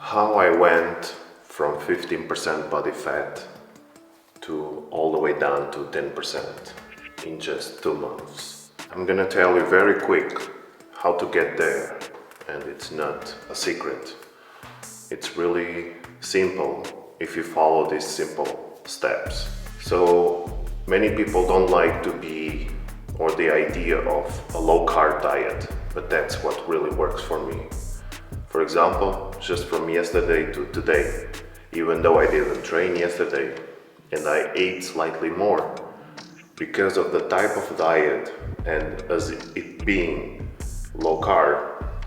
How I went from 15% body fat to all the way down to 10% in just 2 months. I'm gonna tell you very quick how to get there, and it's not a secret. It's really simple if you follow these simple steps. So many people don't like to be or the idea of a low carb diet, but that's what really works for me. For example, just from yesterday to today, even though I didn't train yesterday and I ate slightly more, because of the type of diet and as it being low carb,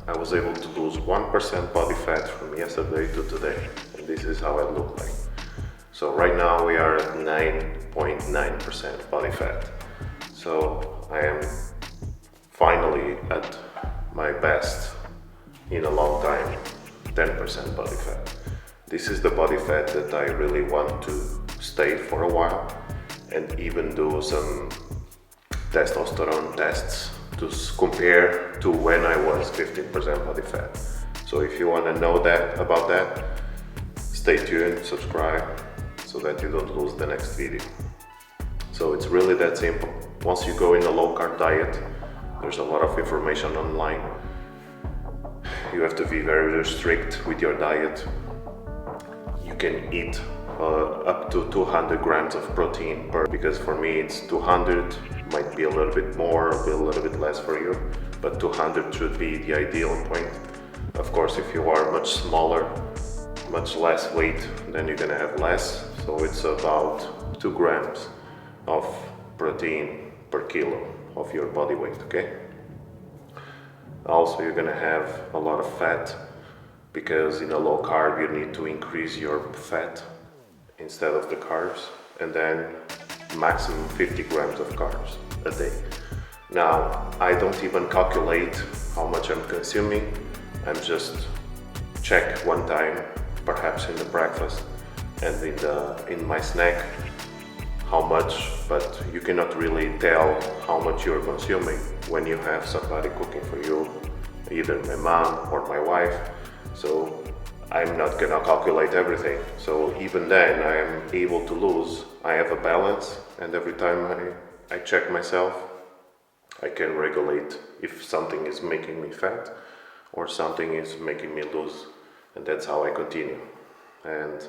I was able to lose 1% body fat from yesterday to today, and this is how I look like. So right now we are at 9.9% body fat. So I am finally at my best in a long time, 10% body fat. This is the body fat that I really want to stay for a while and even do some testosterone tests to compare to when I was 15% body fat. So if you want to know about that, stay tuned, subscribe so that you don't lose the next video. So it's really that simple. Once you go in a low carb diet, there's a lot of information online. You have to be very strict with your diet. You can eat up to 200 grams of protein because for me it's 200, might be a little bit more, a little bit less for you, but 200 should be the ideal point. Of course, if you are much smaller, much less weight, then you're gonna have less. So it's about 2 grams of protein per kilo of your body weight, okay? Also, you're gonna have a lot of fat because in a low carb you need to increase your fat instead of the carbs, and then maximum 50 grams of carbs a day. Now, I don't even calculate how much I'm consuming. I'm just check one time, perhaps in the breakfast and in my snack, how much, but you cannot really tell how much you're consuming when you have somebody cooking for you, either my mom or my wife. So I'm not gonna calculate everything. So even then I am able to lose. I have a balance, and every time I check myself, I can regulate if something is making me fat or something is making me lose, and that's how I continue. And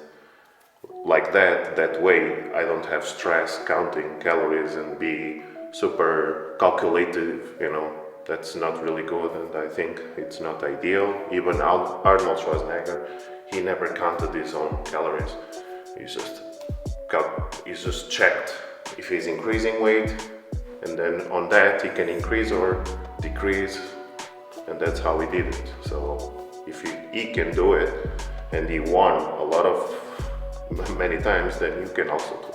like that way I don't have stress counting calories and be super calculative, that's not really good, and I think it's not ideal. Even Arnold Schwarzenegger, he never counted his own calories. He just checked if he's increasing weight, and then on that he can increase or decrease, and that's how he did it. So if he can do it and he won many times, then you can also do.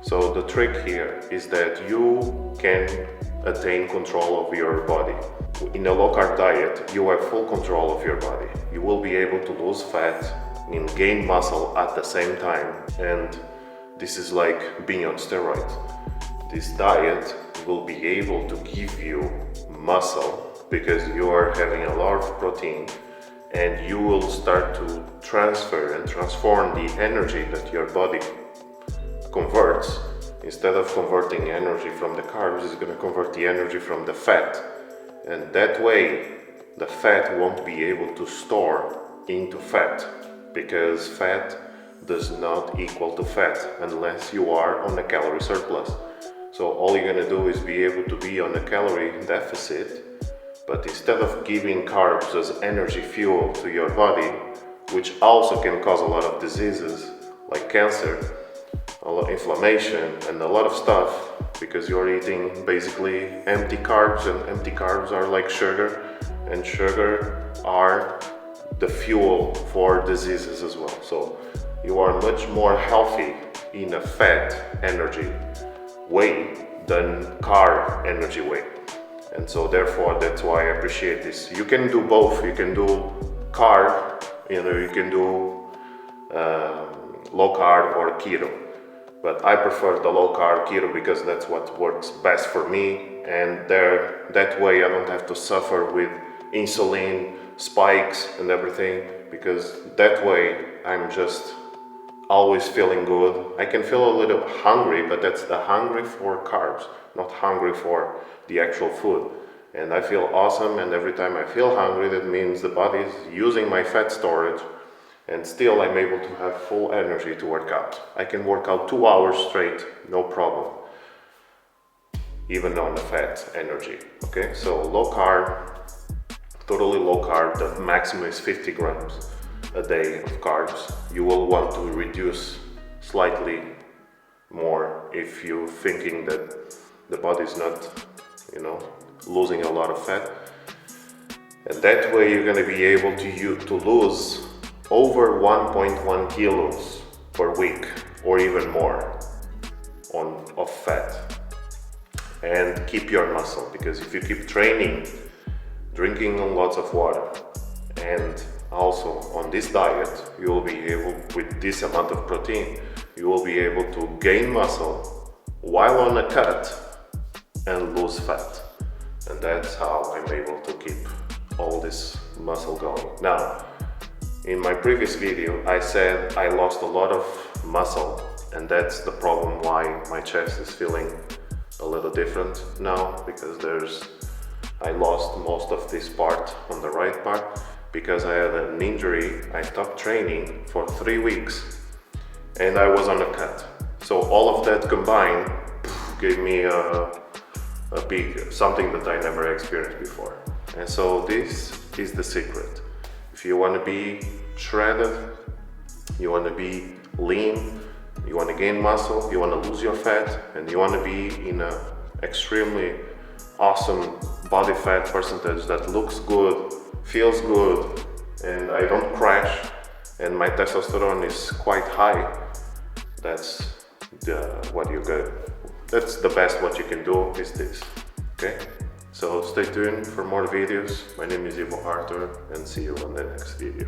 So the trick here is that you can attain control of your body. In a low carb diet, you have full control of your body. You will be able to lose fat and gain muscle at the same time, and this is like being on steroids. This diet will be able to give you muscle because you are having a lot of protein, and you will start to transfer and transform the energy that your body converts. Instead of converting energy from the carbs, it's going to convert the energy from the fat, and that way the fat won't be able to store into fat, because fat does not equal to fat unless you are on a calorie surplus. So all you're going to do is be able to be on a calorie deficit, but instead of giving carbs as energy fuel to your body, which also can cause a lot of diseases like cancer, a lot of inflammation and a lot of stuff, because you're eating basically empty carbs, and empty carbs are like sugar, and sugar are the fuel for diseases as well. So you are much more healthy in a fat energy way than carb energy way. And so therefore that's why I appreciate this. You can do both. You can do carb, you can do low carb or keto. But I prefer the low carb keto because that's what works best for me, and that way I don't have to suffer with insulin spikes and everything. because that way I'm just always feeling good. I can feel a little hungry, but that's the hungry for carbs, not hungry for the actual food. And I feel awesome, and every time I feel hungry, that means the body is using my fat storage, and still I'm able to have full energy to work out. I can work out 2 hours straight, no problem, even on the fat energy. Okay, so low carb, totally low carb, the maximum is 50 grams a day of carbs. You will want to reduce slightly more if you're thinking that the body is not, losing a lot of fat. And that way you're going to be able to lose over 1.1 kilos per week or even more of fat, and keep your muscle. Because if you keep training, drinking lots of water, and also on this diet, you will be able, with this amount of protein, you will be able to gain muscle while on a cut and lose fat. And that's how I'm able to keep all this muscle going. Now, in my previous video, I said I lost a lot of muscle, and that's the problem why my chest is feeling a little different now, because I lost most of this part on the right part because I had an injury. I stopped training for 3 weeks and I was on a cut. So all of that combined gave me a big something that I never experienced before. And so this is the secret. If you want to be shredded, you want to be lean, you want to gain muscle, you want to lose your fat, and you want to be in an extremely awesome body fat percentage that looks good, feels good, and I don't crash, and my testosterone is quite high, that's what you get. That's the best what you can do is this. Okay? So stay tuned for more videos. My name is Ivo Arthur, and see you on the next video.